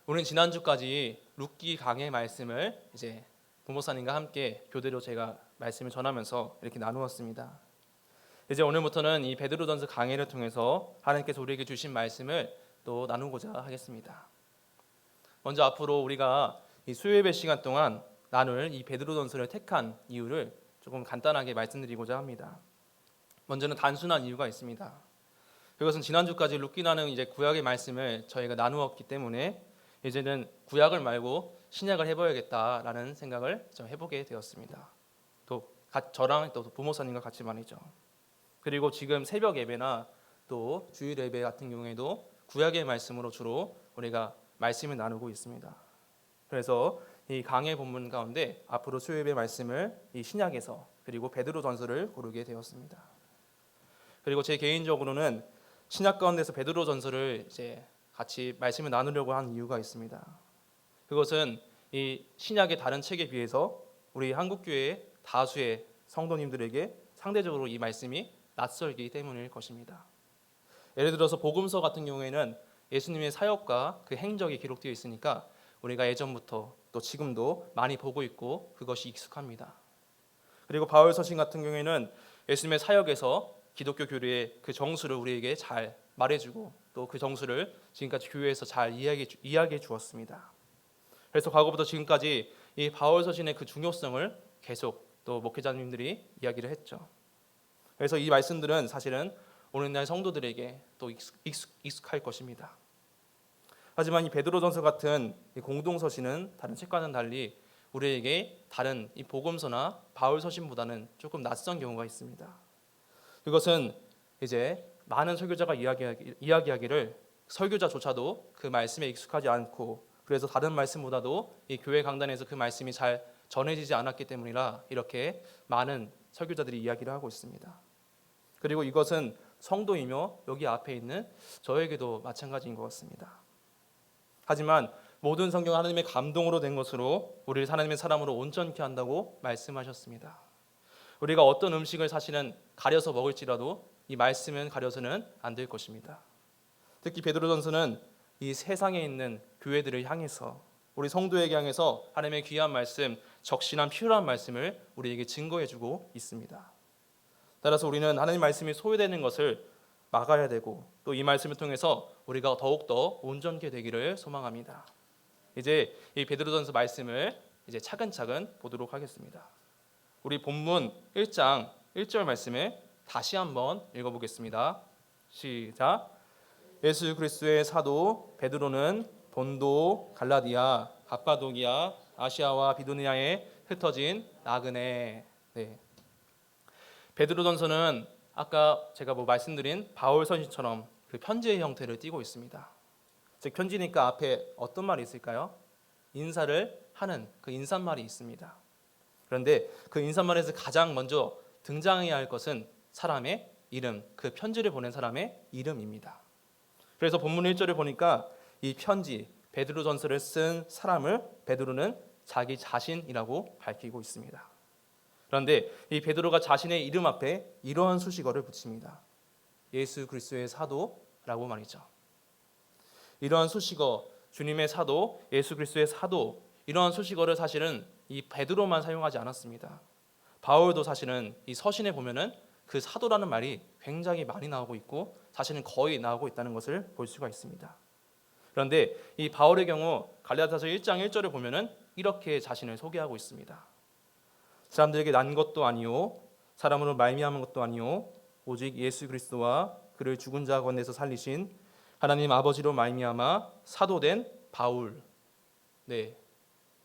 우리는 지난주까지 룻기 강의 말씀을 이제 부목사님과 함께 교대로 제가 말씀을 전하면서 이렇게 나누었습니다. 이제 오늘부터는 이 베드로전서 강의를 통해서 하나님께서 우리에게 주신 말씀을 또 나누고자 하겠습니다. 먼저 앞으로 우리가 이 수요예배 시간 동안 나눌 이 베드로전서를 택한 이유를 조금 간단하게 말씀드리고자 합니다. 먼저는 단순한 이유가 있습니다. 그것은 지난주까지 룻기라는 이제 구약의 말씀을 저희가 나누었기 때문에 이제는 구약을 말고 신약을 해봐야겠다라는 생각을 좀 해보게 되었습니다. 또 저랑 또 부모사님과 같이 말이죠. 그리고 지금 새벽 예배나 또 주일 예배 같은 경우에도 구약의 말씀으로 주로 우리가 말씀을 나누고 있습니다. 그래서 이 강의 본문 가운데 앞으로 수요 예배 말씀을 이 신약에서 그리고 베드로전서를 고르게 되었습니다. 그리고 제 개인적으로는 신약 가운데서 베드로전서를 이제 같이 말씀을 나누려고 한 이유가 있습니다. 그것은 이 신약의 다른 책에 비해서 우리 한국교회 다수의 성도님들에게 상대적으로 이 말씀이 낯설기 때문일 것입니다. 예를 들어서 복음서 같은 경우에는 예수님의 사역과 그 행적이 기록되어 있으니까 우리가 예전부터 또 지금도 많이 보고 있고 그것이 익숙합니다. 그리고 바울 서신 같은 경우에는 예수님의 사역에서 기독교 교리의 그 정수를 우리에게 잘 말해주고 또 그 정수를 지금까지 교회에서 잘 이야기해 주었습니다. 그래서 과거부터 지금까지 이 바울 서신의 그 중요성을 계속 또 목회자님들이 이야기를 했죠. 그래서 이 말씀들은 사실은 오늘날 성도들에게 또 익숙할 것입니다. 하지만 이 베드로전서 같은 이 공동서신은 다른 책과는 달리 우리에게 다른 이 복음서나 바울 서신보다는 조금 낯선 경우가 있습니다. 그것은 이제 많은 설교자가 이야기하기를 설교자조차도 그 말씀에 익숙하지 않고 그래서 다른 말씀보다도 이 교회 강단에서 그 말씀이 잘 전해지지 않았기 때문이라 이렇게 많은 설교자들이 이야기를 하고 있습니다. 그리고 이것은 성도이며 여기 앞에 있는 저에게도 마찬가지인 것 같습니다. 하지만 모든 성경은 하나님의 감동으로 된 것으로 우리를 하나님의 사람으로 온전케 한다고 말씀하셨습니다. 우리가 어떤 음식을 사실은 가려서 먹을지라도 이 말씀은 가려서는 안 될 것입니다. 특히 베드로전서는 이 세상에 있는 교회들을 향해서 우리 성도에게 향해서 하나님의 귀한 말씀, 적신한 필요한 말씀을 우리에게 증거해주고 있습니다. 따라서 우리는 하나님 말씀이 소외되는 것을 막아야 되고 또 이 말씀을 통해서 우리가 더욱더 온전케 되기를 소망합니다. 이제 이 베드로전서 말씀을 이제 차근차근 보도록 하겠습니다. 우리 본문 1장 1절 말씀을 다시 한번 읽어보겠습니다. 시작. 예수 그리스도의 사도 베드로는 본도, 갈라디아, 갑바도기아, 아시아와 비두니아에 흩어진 나그네. 네. 베드로전서는 아까 제가 말씀드린 바울 서신처럼 그 편지의 형태를 띠고 있습니다. 즉 편지니까 앞에 어떤 말이 있을까요? 인사를 하는 그 인사말이 있습니다. 그런데 그 인사말에서 가장 먼저 등장해야 할 것은 사람의 이름, 그 편지를 보낸 사람의 이름입니다. 그래서 본문 1절을 보니까 이 편지, 베드로전서를 쓴 사람을 베드로는 자기 자신이라고 밝히고 있습니다. 그런데 이 베드로가 자신의 이름 앞에 이러한 수식어를 붙입니다. 예수 그리스도의 사도라고 말이죠. 이러한 수식어, 주님의 사도, 예수 그리스도의 사도, 이러한 수식어를 사실은 이 베드로만 사용하지 않았습니다. 바울도 사실은 이 서신에 보면은 그 사도라는 말이 굉장히 많이 나오고 있고 사실은 거의 나오고 있다는 것을 볼 수가 있습니다. 그런데 이 바울의 경우 갈라디아서 1장 1절을 보면은 이렇게 자신을 소개하고 있습니다. 사람들에게 난 것도 아니요 사람으로 말미암은 것도 아니요 오직 예수 그리스도와 그를 죽은 자 가운데서 살리신 하나님 아버지로 말미암아 사도된 바울. 네,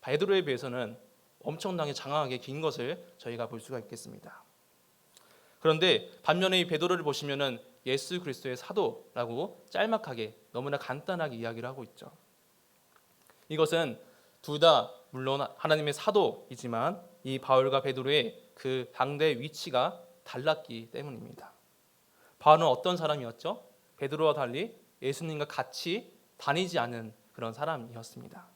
베드로에 비해서는 엄청나게 장황하게 긴 것을 저희가 볼 수가 있겠습니다. 그런데 반면에 이 베드로를 보시면은 예수 그리스도의 사도라고 짤막하게 너무나 간단하게 이야기를 하고 있죠. 이것은 둘 다 물론 하나님의 사도이지만 이 바울과 베드로의 그 당대의 위치가 달랐기 때문입니다. 바울은 어떤 사람이었죠? 베드로와 달리 예수님과 같이 다니지 않은 그런 사람이었습니다.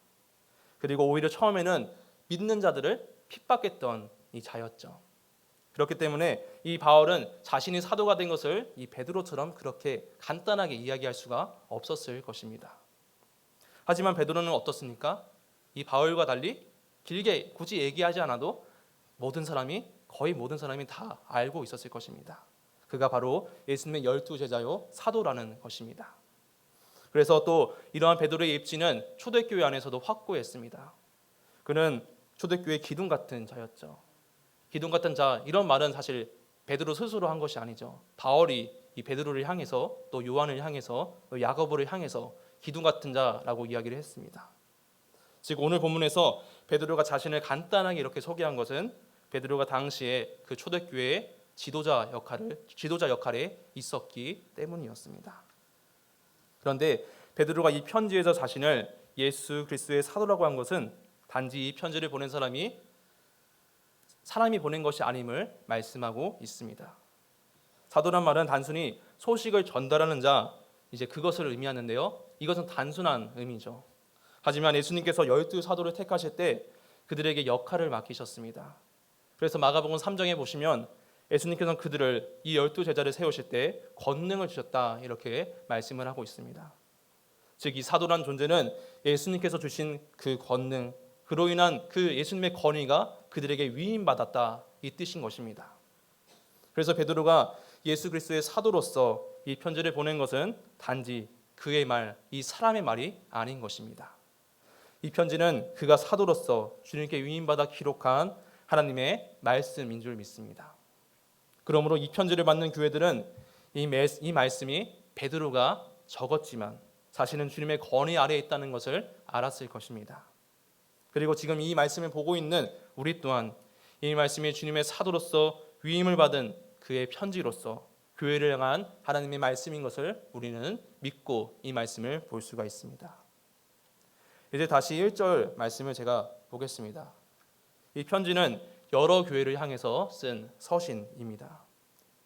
그리고 오히려 처음에는 믿는 자들을 핍박했던 이 자였죠. 그렇기 때문에 이 바울은 자신이 사도가 된 것을 이 베드로처럼 그렇게 간단하게 이야기할 수가 없었을 것입니다. 하지만 베드로는 어떻습니까? 이 바울과 달리 길게 굳이 얘기하지 않아도 거의 모든 사람이 다 알고 있었을 것입니다. 그가 바로 예수님의 12제자요 사도라는 것입니다. 그래서 또 이러한 베드로의 입지는 초대교회 안에서도 확고했습니다. 그는 초대교회 기둥 같은 자였죠. 기둥 같은 자, 이런 말은 사실 베드로 스스로 한 것이 아니죠. 바울이 이 베드로를 향해서 또 요한을 향해서 또 야고보를 향해서 기둥 같은 자라고 이야기를 했습니다. 즉 오늘 본문에서 베드로가 자신을 간단하게 이렇게 소개한 것은 베드로가 당시에 그 초대교회의 지도자 역할에 있었기 때문이었습니다. 그런데 베드로가 이 편지에서 자신을 예수 그리스도의 사도라고 한 것은 단지 이 편지를 보낸 사람이 보낸 것이 아님을 말씀하고 있습니다. 사도란 말은 단순히 소식을 전달하는 자, 이제 그것을 의미하는데요. 이것은 단순한 의미죠. 하지만 예수님께서 12사도를 택하실 때 그들에게 역할을 맡기셨습니다. 그래서 마가복음 3장에 보시면 예수님께서는 그들을 이 12제자를 세우실 때 권능을 주셨다 이렇게 말씀을 하고 있습니다. 즉 이 사도란 존재는 예수님께서 주신 그 권능, 그로 인한 그 예수님의 권위가 그들에게 위임받았다 이 뜻인 것입니다. 그래서 베드로가 예수 그리스도의 사도로서 이 편지를 보낸 것은 단지 그의 말, 이 사람의 말이 아닌 것입니다. 이 편지는 그가 사도로서 주님께 위임받아 기록한 하나님의 말씀인 줄 믿습니다. 그러므로 이 편지를 받는 교회들은 이 말씀이 베드로가 적었지만 사실은 주님의 권위 아래에 있다는 것을 알았을 것입니다. 그리고 지금 이 말씀을 보고 있는 우리 또한 이 말씀이 주님의 사도로서 위임을 받은 그의 편지로서 교회를 향한 하나님의 말씀인 것을 우리는 믿고 이 말씀을 볼 수가 있습니다. 이제 다시 1절 말씀을 제가 보겠습니다. 이 편지는 여러 교회를 향해서 쓴 서신입니다.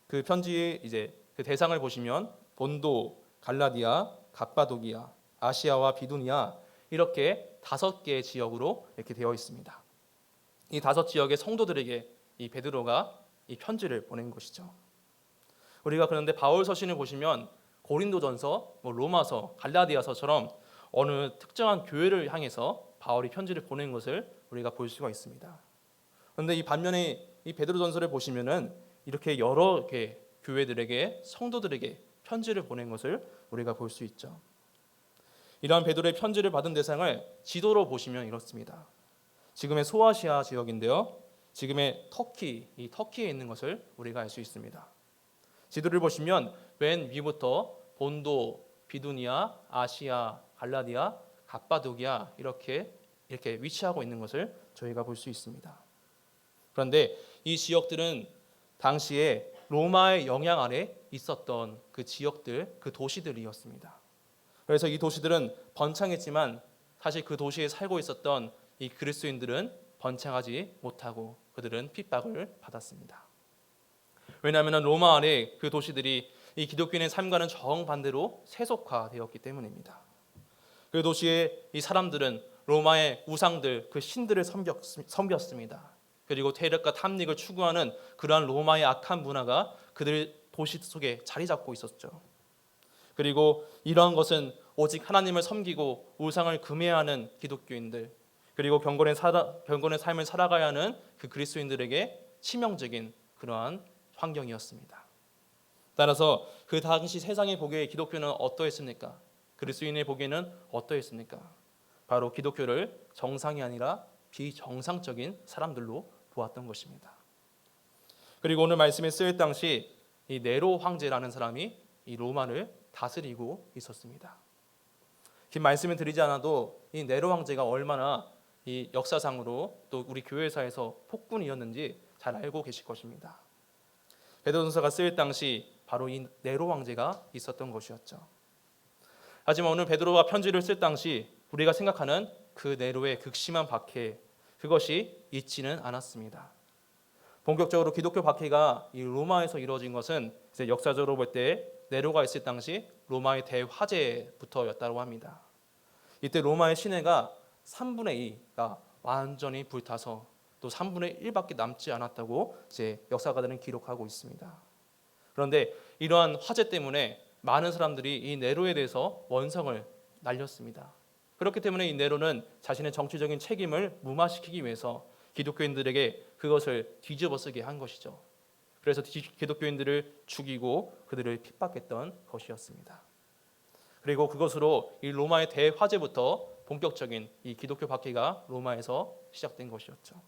그 편지의 이제 그 대상을 보시면 본도, 갈라디아, 갑바도기아, 아시아와 비두니아 이렇게 5개의 지역으로 이렇게 되어 있습니다. 이 5지역의 성도들에게 이 베드로가 이 편지를 보낸 것이죠. 우리가 그런데 바울 서신을 보시면 고린도전서, 로마서, 갈라디아서처럼 어느 특정한 교회를 향해서 바울이 편지를 보낸 것을 우리가 볼 수가 있습니다. 그런데 이 반면에 이 베드로전서를 보시면은 이렇게 여러 개 교회들에게 성도들에게 편지를 보낸 것을 우리가 볼 수 있죠. 이러한 베드로의 편지를 받은 대상을 지도로 보시면 이렇습니다. 지금의 소아시아 지역인데요. 지금의 이 터키에 있는 것을 우리가 알 수 있습니다. 지도를 보시면 맨 위부터 본도, 비두니아, 아시아, 갈라디아, 갑바도기아 이렇게 위치하고 있는 것을 저희가 볼 수 있습니다. 그런데 이 지역들은 당시에 로마의 영향 아래 있었던 그 지역들, 그 도시들이었습니다. 그래서 이 도시들은 번창했지만 사실 그 도시에 살고 있었던 이 그리스도인들은 번창하지 못하고 그들은 핍박을 받았습니다. 왜냐하면 로마 안에 그 도시들이 이 기독교인의 삶과는 정반대로 세속화되었기 때문입니다. 그 도시의 이 사람들은 로마의 우상들, 그 신들을 섬겼습니다. 그리고 세력과 탐닉을 추구하는 그러한 로마의 악한 문화가 그들 도시 속에 자리 잡고 있었죠. 그리고 이러한 것은 오직 하나님을 섬기고 우상을 금해하는 기독교인들, 그리고 경건의 삶을 살아가야 하는 그 그리스도인들에게 치명적인 그러한 환경이었습니다. 따라서 그 당시 세상의 보기에 기독교는 어떠했습니까? 그리스도인의 보기에는 어떠했습니까? 바로 기독교를 정상이 아니라 비정상적인 사람들로 보았던 것입니다. 그리고 오늘 말씀에 쓰일 당시 이 네로 황제라는 사람이 이 로마를 다스리고 있었습니다. 긴 말씀을 드리지 않아도 이 네로 황제가 얼마나 이 역사상으로 또 우리 교회사에서 폭군이었는지 잘 알고 계실 것입니다. 베드로전서가 쓰일 당시 바로 이 네로 황제가 있었던 것이었죠. 하지만 오늘 베드로가 편지를 쓸 당시 우리가 생각하는 그 네로의 극심한 박해, 그것이 있지는 않았습니다. 본격적으로 기독교 박해가 이 로마에서 이루어진 것은 이제 역사적으로 볼 때 네로가 있을 당시 로마의 대화재부터였다고 합니다. 이때 로마의 시내가 3분의 2가 완전히 불타서 또 3분의 1밖에 남지 않았다고 이제 역사가들은 기록하고 있습니다. 그런데 이러한 화재 때문에 많은 사람들이 이 네로에 대해서 원성을 날렸습니다. 그렇기 때문에 이 네로는 자신의 정치적인 책임을 무마시키기 위해서 기독교인들에게 그것을 뒤집어 쓰게 한 것이죠. 그래서 기독교인들을 죽이고 그들을 핍박했던 것이었습니다. 그리고 그것으로 이 로마의 대화재부터 본격적인 이 기독교 박해가 로마에서 시작된 것이었죠.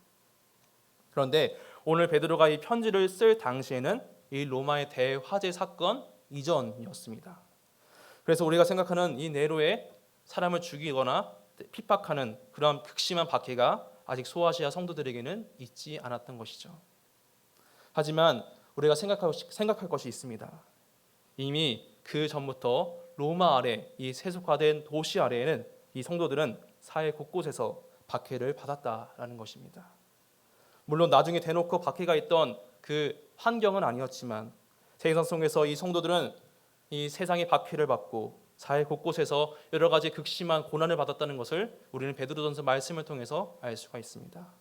그런데 오늘 베드로가 이 편지를 쓸 당시에는 이 로마의 대화재 사건 이전이었습니다. 그래서 우리가 생각하는 이 네로의 사람을 죽이거나 핍박하는 그런 극심한 박해가 아직 소아시아 성도들에게는 있지 않았던 것이죠. 하지만 우리가 생각할 것이 있습니다. 이미 그 전부터 로마 아래 이 세속화된 도시 아래에는 이 성도들은 사회 곳곳에서 박해를 받았다라는 것입니다. 물론 나중에 대놓고 박해가 있던 그 환경은 아니었지만 세상 속에서 이 성도들은 이 세상의 박해를 받고 사회 곳곳에서 여러 가지 극심한 고난을 받았다는 것을 우리는 베드로전서 말씀을 통해서 알 수가 있습니다.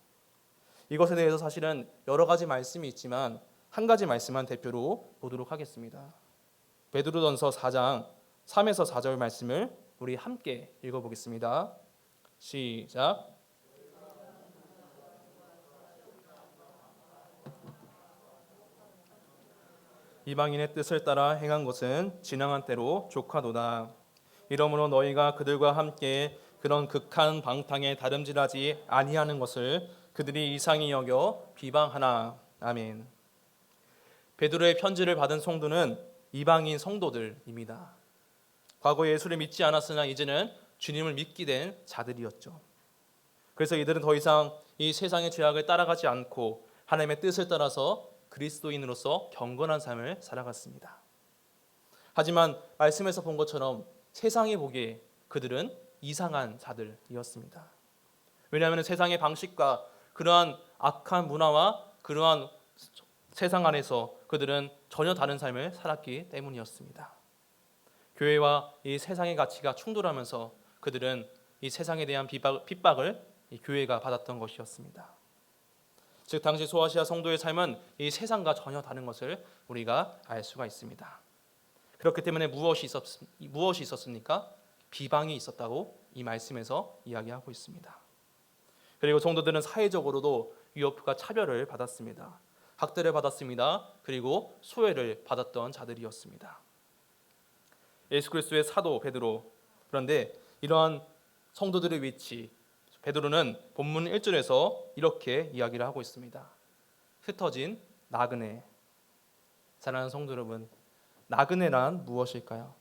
이것에 대해서 사실은 여러 가지 말씀이 있지만 한 가지 말씀만 대표로 보도록 하겠습니다. 베드로전서 4장 3에서 4절 말씀을 우리 함께 읽어보겠습니다. 시작. 이방인의 뜻을 따라 행한 것은 지나간 때로 족하도다. 이러므로 너희가 그들과 함께 그런 극한 방탕에 다름질하지 아니하는 것을 그들이 이상히 여겨 비방하나. 아멘. 베드로의 편지를 받은 성도는 이방인 성도들입니다. 과거에 예수를 믿지 않았으나 이제는 주님을 믿게 된 자들이었죠. 그래서 이들은 더 이상 이 세상의 죄악을 따라가지 않고 하나님의 뜻을 따라서 그리스도인으로서 경건한 삶을 살아갔습니다. 하지만 말씀에서 본 것처럼 세상이 보기에 그들은 이상한 자들이었습니다. 왜냐하면 세상의 방식과 그러한 악한 문화와 그러한 세상 안에서 그들은 전혀 다른 삶을 살았기 때문이었습니다. 교회와 이 세상의 가치가 충돌하면서 그들은 이 세상에 대한 핍박을 이 교회가 받았던 것이었습니다. 즉 당시 소아시아 성도의 삶은 이 세상과 전혀 다른 것을 우리가 알 수가 있습니다. 그렇기 때문에 무엇이 있었습니까? 비방이 있었다고 이 말씀에서 이야기하고 있습니다. 그리고 성도들은 사회적으로도 위협과 차별을 받았습니다. 학대를 받았습니다. 그리고 소외를 받았던 자들이었습니다. 예수 그리스도의 사도 베드로, 그런데 이러한 성도들의 위치, 베드로는 본문 1절에서 이렇게 이야기를 하고 있습니다. 흩어진 나그네. 사랑하는 성도 여러분, 나그네란 무엇일까요?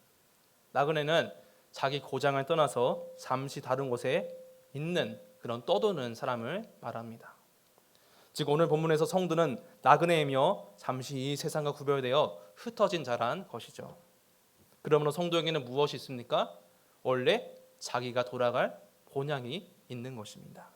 나그네는 자기 고장을 떠나서 잠시 다른 곳에 있는 그런 떠도는 사람을 말합니다. 즉 오늘 본문에서 성도는 나그네이며 잠시 이 세상과 구별되어 흩어진 자란 것이죠. 그러므로 성도에게는 무엇이 있습니까? 원래 자기가 돌아갈 본향이 있는 것입니다.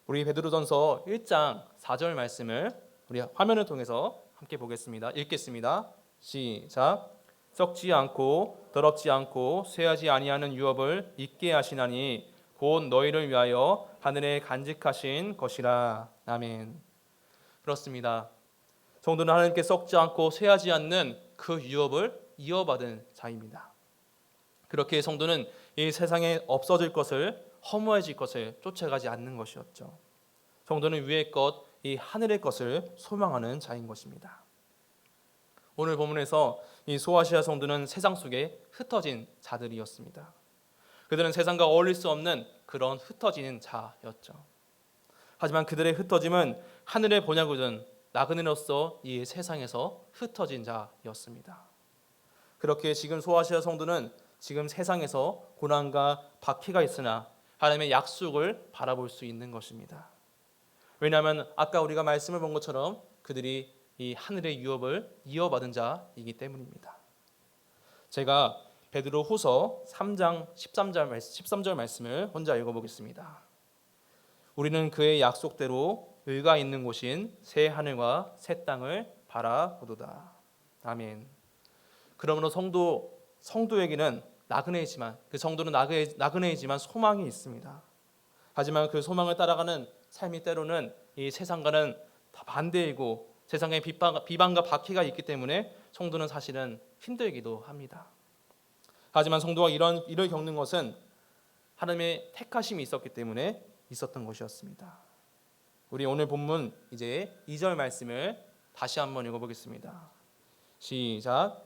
우리 베드로전서 1장 4절 말씀을 우리 화면을 통해서 함께 보겠습니다. 읽겠습니다. 시작. 썩지 않고 더럽지 않고 쇠하지 아니하는 유업을 있게 하시나니 곧 너희를 위하여 하늘에 간직하신 것이라. 아멘. 그렇습니다. 성도는 하나님께 썩지 않고 쇠하지 않는 그 유업을 이어받은 자입니다. 그렇게 성도는 이 세상에 없어질 것을, 허무해질 것을 쫓아가지 않는 것이었죠. 성도는 위의 것, 이 하늘의 것을 소망하는 자인 것입니다. 오늘 본문에서 이 소아시아 성도는 세상 속에 흩어진 자들이었습니다. 그들은 세상과 어울릴 수 없는 그런 흩어지는 자였죠. 하지만 그들의 흩어짐은 하늘의 본향을 나그네로서 이 세상에서 흩어진 자였습니다. 그렇게 지금 소아시아 성도는 지금 세상에서 고난과 박해가 있으나 하나님의 약속을 바라볼 수 있는 것입니다. 왜냐하면 아까 우리가 말씀을 본 것처럼 그들이 이 하늘의 유업을 이어받은 자이기 때문입니다. 제가 베드로 후서 3장 13절 말씀을 혼자 읽어보겠습니다. 우리는 그의 약속대로 의가 있는 곳인 새 하늘과 새 땅을 바라보도다. 아멘. 그러므로 성도에게는 나그네이지만, 그 성도는 나그네이지만 소망이 있습니다. 하지만 그 소망을 따라가는 삶이 때로는 이 세상과는 다 반대이고 세상에 비방과 박해가 있기 때문에 성도는 사실은 힘들기도 합니다. 하지만 성도가 이를 겪는 것은 하나님의 택하심이 있었기 때문에 있었던 것이었습니다. 우리 오늘 본문 이제 2절 말씀을 다시 한번 읽어보겠습니다. 시작.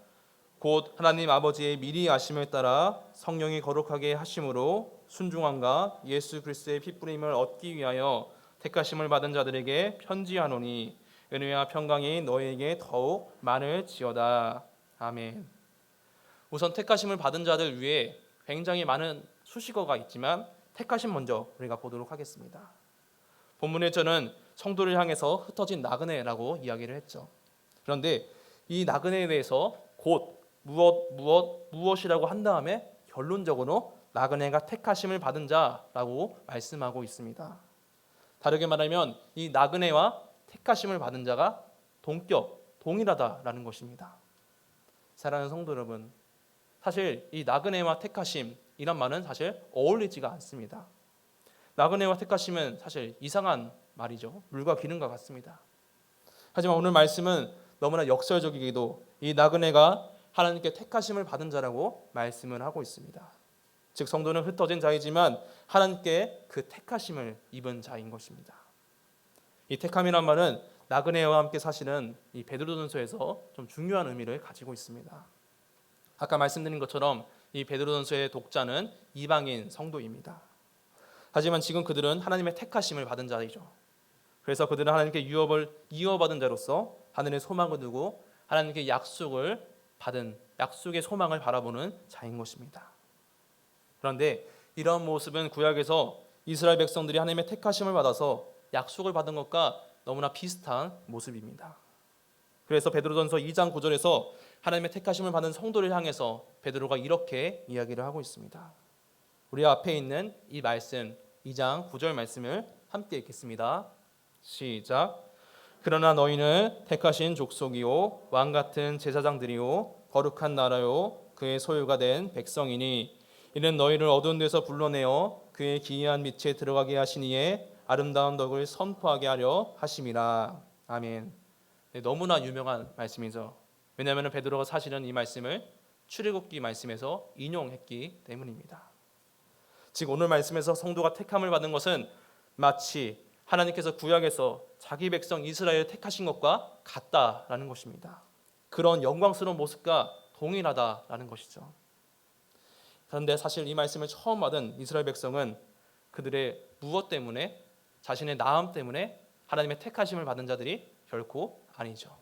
곧 하나님 아버지의 미리 아심을 따라 성령이 거룩하게 하심으로 순종함과 예수 그리스도의 핏부림을 얻기 위하여 택하심을 받은 자들에게 편지하노니 은혜와 평강이 너희에게 더욱 많을지어다. 아멘. 우선 택하심을 받은 자들 위에 굉장히 많은 수식어가 있지만 택하심 먼저 우리가 보도록 하겠습니다. 본문에 저는 성도를 향해서 흩어진 나그네라고 이야기를 했죠. 그런데 이 나그네에 대해서 곧 무엇이라고 한 다음에 결론적으로 나그네가 택하심을 받은 자라고 말씀하고 있습니다. 다르게 말하면 이 나그네와 택하심을 받은 자가 동일하다라는 것입니다. 사랑하는 성도 여러분, 사실 이 나그네와 택하심이란 말은 사실 어울리지가 않습니다. 나그네와 택하심은 사실 이상한 말이죠. 물과 기름과 같습니다. 하지만 오늘 말씀은 너무나 역설적이게도 이 나그네가 하나님께 택하심을 받은 자라고 말씀을 하고 있습니다. 즉 성도는 흩어진 자이지만 하나님께 그 택하심을 입은 자인 것입니다. 이 택함이란 말은 나그네와 함께 사시는 이 베드로전서에서 좀 중요한 의미를 가지고 있습니다. 아까 말씀드린 것처럼 이 베드로전서의 독자는 이방인 성도입니다. 하지만 지금 그들은 하나님의 택하심을 받은 자이죠. 그래서 그들은 하나님께 유업을 이어받은 자로서 하늘의 소망을 두고 하나님께 약속을 받은 약속의 소망을 바라보는 자인 것입니다. 그런데 이런 모습은 구약에서 이스라엘 백성들이 하나님의 택하심을 받아서 약속을 받은 것과 너무나 비슷한 모습입니다. 그래서 베드로전서 2장 9절에서 하나님의 택하심을 받은 성도를 향해서 베드로가 이렇게 이야기를 하고 있습니다. 우리 앞에 있는 이 말씀 2장 9절 말씀을 함께 읽겠습니다. 시작. 그러나 너희는 택하신 족속이요 왕 같은 제사장들이요 거룩한 나라요 그의 소유가 된 백성이니 이는 너희를 어두운 데서 불러내어 그의 기이한 빛에 들어가게 하시니에 아름다운 덕을 선포하게 하려 하심이라. 아멘. 네, 너무나 유명한 말씀이죠. 왜냐하면 베드로가 사실은 이 말씀을 출애굽기 말씀에서 인용했기 때문입니다. 즉 오늘 말씀에서 성도가 택함을 받은 것은 마치 하나님께서 구약에서 자기 백성 이스라엘을 택하신 것과 같다라는 것입니다. 그런 영광스러운 모습과 동일하다라는 것이죠. 그런데 사실 이 말씀을 처음 받은 이스라엘 백성은 그들의 무엇 때문에 자신의 나음 때문에 하나님의 택하심을 받은 자들이 결코 아니죠.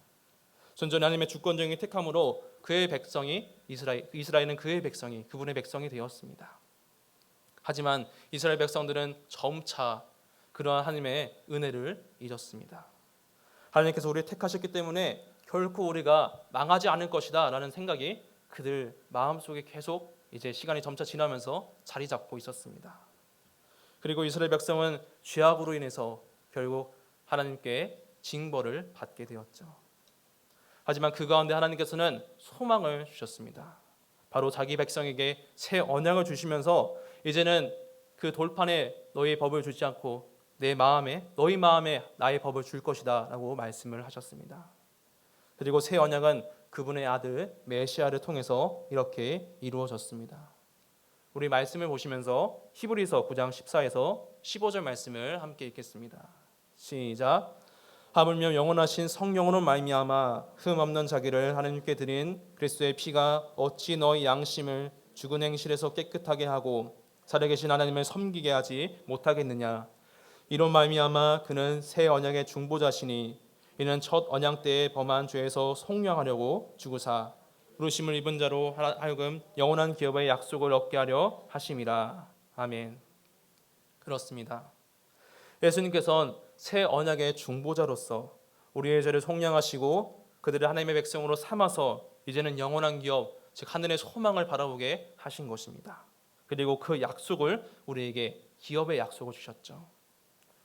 순전히 하나님의 주권적인 택함으로 그의 백성이 이스라엘은 그의 백성이 그분의 백성이 되었습니다. 하지만 이스라엘 백성들은 점차 그러한 하나님의 은혜를 잊었습니다. 하나님께서 우리를 택하셨기 때문에 결코 우리가 망하지 않을 것이다 라는 생각이 그들 마음속에 계속 이제 시간이 점차 지나면서 자리 잡고 있었습니다. 그리고 이스라엘 백성은 죄악으로 인해서 결국 하나님께 징벌을 받게 되었죠. 하지만 그 가운데 하나님께서는 소망을 주셨습니다. 바로 자기 백성에게 새 언약을 주시면서 이제는 그 돌판에 너희의 법을 주지 않고 너희 마음에 나의 법을 줄 것이다 라고 말씀을 하셨습니다. 그리고 새 언약은 그분의 아들 메시아를 통해서 이렇게 이루어졌습니다. 우리 말씀을 보시면서 히브리서 9장 14에서 15절 말씀을 함께 읽겠습니다. 시작. 하물며 영원하신 성령으로 말미암아 흠 없는 자기를 하나님께 드린 그리스도의 피가 어찌 너희 양심을 죽은 행실에서 깨끗하게 하고 살아계신 하나님을 섬기게 하지 못하겠느냐. 이로 말미암아 그는 새 언약의 중보자시니 이는 첫 언약 때에 범한 죄에서 속량하려고 죽으사 부르심을 입은 자로 하여금 영원한 기업의 약속을 얻게 하려 하심이라. 아멘. 그렇습니다. 예수님께서는 새 언약의 중보자로서 우리의 죄를 속량하시고 그들을 하나님의 백성으로 삼아서 이제는 영원한 기업, 즉 하늘의 소망을 바라보게 하신 것입니다. 그리고 그 약속을 우리에게 기업의 약속을 주셨죠.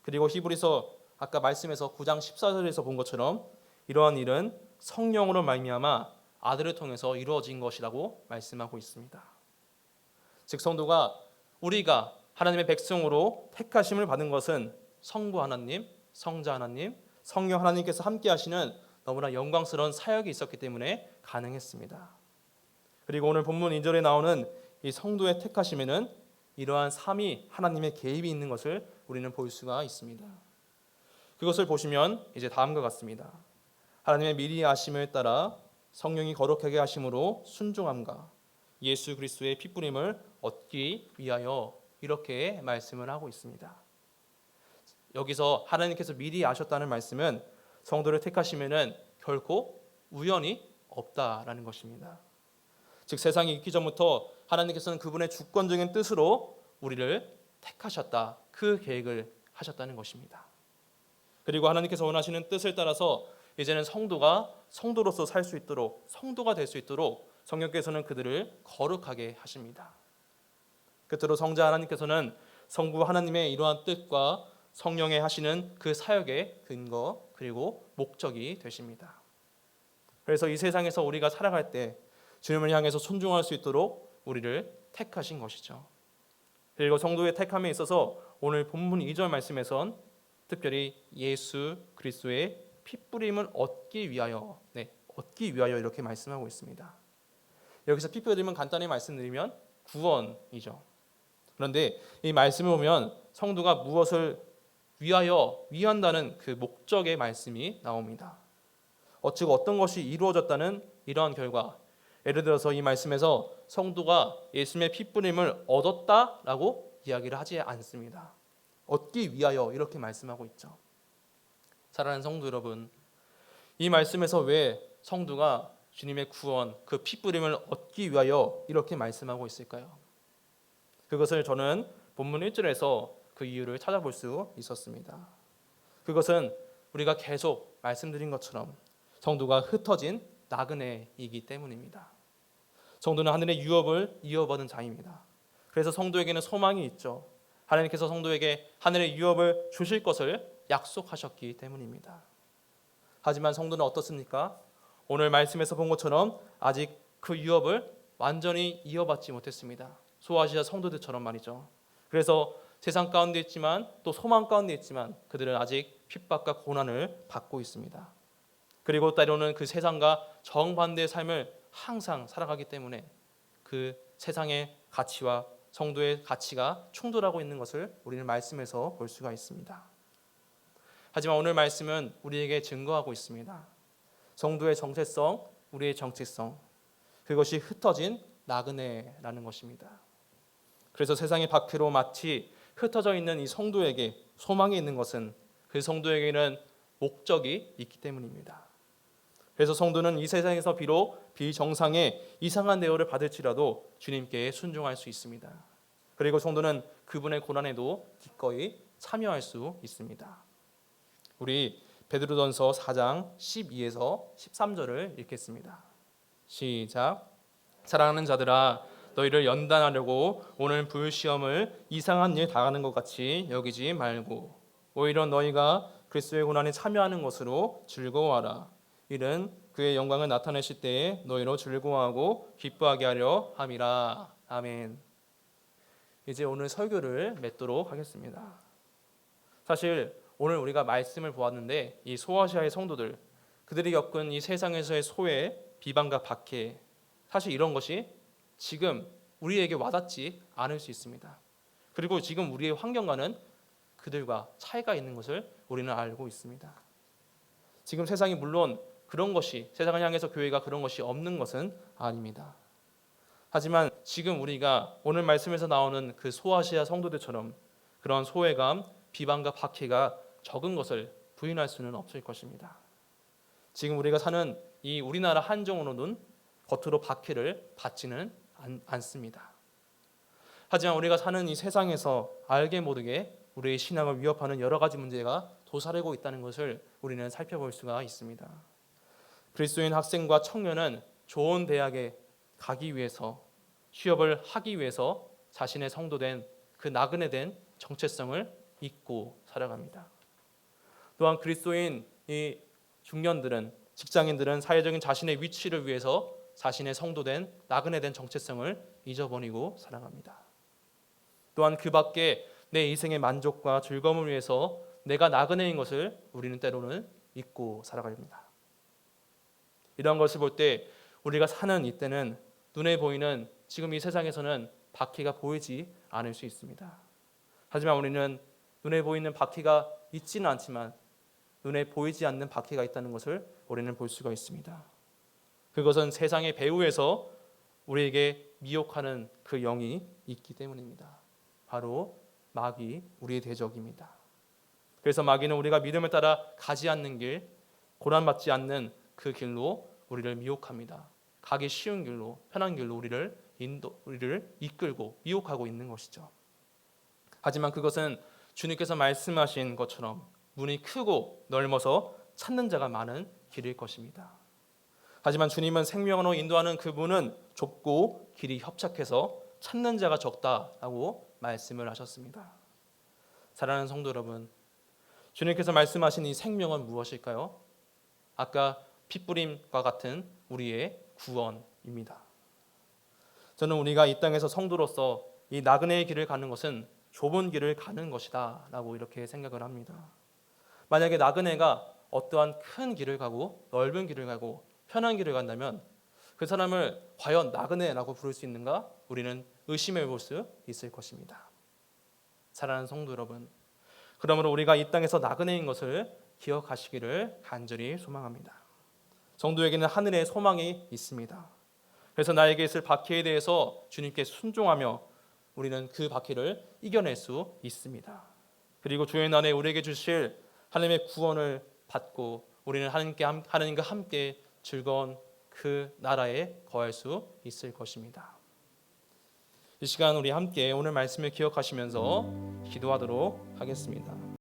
그리고 히브리서 아까 말씀에서 9장 14절에서 본 것처럼 이러한 일은 성령으로 말미암아 아들을 통해서 이루어진 것이라고 말씀하고 있습니다. 즉 성도가 우리가 하나님의 백성으로 택하심을 받은 것은 성부 하나님, 성자 하나님, 성령 하나님께서 함께 하시는 너무나 영광스러운 사역이 있었기 때문에 가능했습니다. 그리고 오늘 본문 2절에 나오는 이 성도의 택하심에는 이러한 삼위 하나님의 개입이 있는 것을 우리는 볼 수가 있습니다. 그것을 보시면 이제 다음과 같습니다. 하나님의 미리 아심을 따라 성령이 거룩하게 하심으로 순종함과 예수 그리스도의 핏부림을 얻기 위하여 이렇게 말씀을 하고 있습니다. 여기서 하나님께서 미리 아셨다는 말씀은 성도를 택하시면은 결코 우연이 없다라는 것입니다. 즉 세상이 있기 전부터 하나님께서는 그분의 주권적인 뜻으로 우리를 택하셨다. 그 계획을 하셨다는 것입니다. 그리고 하나님께서 원하시는 뜻을 따라서 이제는 성도가 성도로서 살 수 있도록, 성도가 될 수 있도록 성령께서는 그들을 거룩하게 하십니다. 끝으로 성자 하나님께서는 성부 하나님의 이러한 뜻과 성령의 하시는 그 사역의 근거 그리고 목적이 되십니다. 그래서 이 세상에서 우리가 살아갈 때 주님을 향해서 순종할 수 있도록 우리를 택하신 것이죠. 그리고 성도의 택함에 있어서 오늘 본문 2절 말씀에선 특별히 예수 그리스도의 핏부림을 얻기 위하여, 얻기 위하여 이렇게 말씀하고 있습니다. 여기서 핏부림은 간단히 말씀드리면 구원이죠. 그런데 이 말씀을 보면 성도가 무엇을 위한다는 그 목적의 말씀이 나옵니다. 즉 어떤 것이 이루어졌다는 이러한 결과, 예를 들어서 이 말씀에서 성도가 예수님의 핏부림을 얻었다라고 이야기를 하지 않습니다. 얻기 위하여 이렇게 말씀하고 있죠. 사랑하는 성도 여러분, 이 말씀에서 왜 성도가 주님의 구원, 그 핏부림을 얻기 위하여 이렇게 말씀하고 있을까요? 그것을 저는 본문 1절에서 그 이유를 찾아볼 수 있었습니다. 그것은 우리가 계속 말씀드린 것처럼 성도가 흩어진 나그네이기 때문입니다. 성도는 하늘의 유업을 이어받은 자입니다. 그래서 성도에게는 소망이 있죠. 하나님께서 성도에게 하늘의 유업을 주실 것을 약속하셨기 때문입니다. 하지만 성도는 어떻습니까? 오늘 말씀에서 본 것처럼 아직 그 유업을 완전히 이어받지 못했습니다. 소아시아 성도들처럼 말이죠. 그래서 세상 가운데 있지만 또 소망 가운데 있지만 그들은 아직 핍박과 고난을 받고 있습니다. 그리고 때로는 그 세상과 정반대의 삶을 항상 살아가기 때문에 그 세상의 가치와 성도의 가치가 충돌하고 있는 것을 우리는 말씀에서 볼 수가 있습니다. 하지만 오늘 말씀은 우리에게 증거하고 있습니다. 성도의 정체성, 우리의 정체성, 그것이 흩어진 나그네라는 것입니다. 그래서 세상의 밖으로 마치 흩어져 있는 이 성도에게 소망이 있는 것은 그 성도에게는 목적이 있기 때문입니다. 그래서 성도는 이 세상에서 비록 비정상의 이상한 대우를 받을지라도 주님께 순종할 수 있습니다. 그리고 성도는 그분의 고난에도 기꺼이 참여할 수 있습니다. 우리 베드로전서 4장 12에서 13절을 읽겠습니다. 시작. 사랑하는 자들아, 너희를 연단하려고 오늘 불시험을 이상한 일 당하는 것 같이 여기지 말고 오히려 너희가 그리스도의 고난에 참여하는 것으로 즐거워하라. 이는 그의 영광을 나타내실 때에 너희로 즐거워하고 기뻐하게 하려 함이라. 아멘. 이제 오늘 설교를 맺도록 하겠습니다. 사실 오늘 우리가 말씀을 보았는데 이 소아시아의 성도들, 그들이 겪은 이 세상에서의 소외, 비방과 박해, 사실 이런 것이 지금 우리에게 와닿지 않을 수 있습니다. 그리고 지금 우리의 환경과는 그들과 차이가 있는 것을 우리는 알고 있습니다. 지금 세상이 물론 그런 것이, 세상을 향해서 교회가 그런 것이 없는 것은 아닙니다. 하지만 지금 우리가 오늘 말씀에서 나오는 그 소아시아 성도들처럼 그런 소외감, 비방과 박해가 적은 것을 부인할 수는 없을 것입니다. 지금 우리가 사는 이 우리나라 한정으로는 겉으로 박해를 받지는 않습니다. 하지만 우리가 사는 이 세상에서 알게 모르게 우리의 신앙을 위협하는 여러 가지 문제가 도사리고 있다는 것을 우리는 살펴볼 수가 있습니다. 그리스도인 학생과 청년은 좋은 대학에 가기 위해서, 취업을 하기 위해서 자신의 성도된 그 나그네된 정체성을 잊고 살아갑니다. 또한 그리스도인 이 중년들은, 직장인들은 사회적인 자신의 위치를 위해서 자신의 성도된 나그네된 정체성을 잊어버리고 살아갑니다. 또한 그 밖에 내 인생의 만족과 즐거움을 위해서 내가 나그네인 것을 우리는 때로는 잊고 살아갑니다. 이런 것을 볼 때 우리가 사는 이때는 눈에 보이는 지금 이 세상에서는 바퀴가 보이지 않을 수 있습니다. 하지만 우리는 눈에 보이는 바퀴가 있지는 않지만 눈에 보이지 않는 바퀴가 있다는 것을 우리는 볼 수가 있습니다. 그것은 세상의 배후에서 우리에게 미혹하는 그 영이 있기 때문입니다. 바로 마귀, 우리의 대적입니다. 그래서 마귀는 우리가 믿음을 따라 가지 않는 길, 고난받지 않는 그 길로 우리를 미혹합니다. 가기 쉬운 길로, 편한 길로 우리를 이끌고 미혹하고 있는 것이죠. 하지만 그것은 주님께서 말씀하신 것처럼 문이 크고 넓어서 찾는 자가 많은 길일 것입니다. 하지만 주님은 생명으로 인도하는 그 문은 좁고 길이 협착해서 찾는 자가 적다라고 말씀을 하셨습니다. 사랑하는 성도 여러분, 주님께서 말씀하신 이 생명은 무엇일까요? 아까 핏부림과 같은 우리의 구원입니다. 저는 우리가 이 땅에서 성도로서 이 나그네의 길을 가는 것은 좁은 길을 가는 것이다 라고 이렇게 생각을 합니다. 만약에 나그네가 어떠한 큰 길을 가고 넓은 길을 가고 편한 길을 간다면 그 사람을 과연 나그네라고 부를 수 있는가? 우리는 의심해 볼 수 있을 것입니다. 사랑하는 성도 여러분, 그러므로 우리가 이 땅에서 나그네인 것을 기억하시기를 간절히 소망합니다. 성도에게는 하늘의 소망이 있습니다. 그래서 나에게 있을 바퀴에 대해서 주님께 순종하며 우리는 그 바퀴를 이겨낼 수 있습니다. 그리고 주의 날에 우리에게 주실 하나님의 구원을 받고 우리는 하나님과 함께 즐거운 그 나라에 거할 수 있을 것입니다. 이 시간 우리 함께 오늘 말씀을 기억하시면서 기도하도록 하겠습니다.